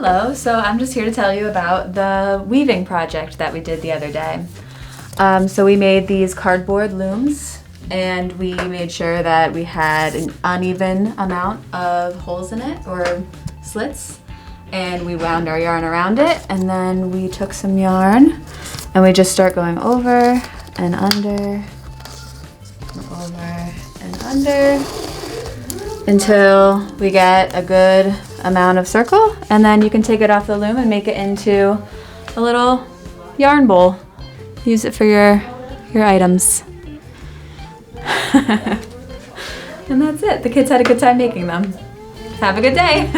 Hello, so I'm just here to tell you about the weaving project that we did the other day. So we made these cardboard looms and we made sure that we had an uneven amount of holes in it, or slits, and we wound our yarn around it, and then we took some yarn and we just start going over and under, over and under, until we get a good amount of circle, and then you can take it off the loom and make it into a little yarn bowl. Use it for your items. And that's it. The kids had a good time making them. Have a good day.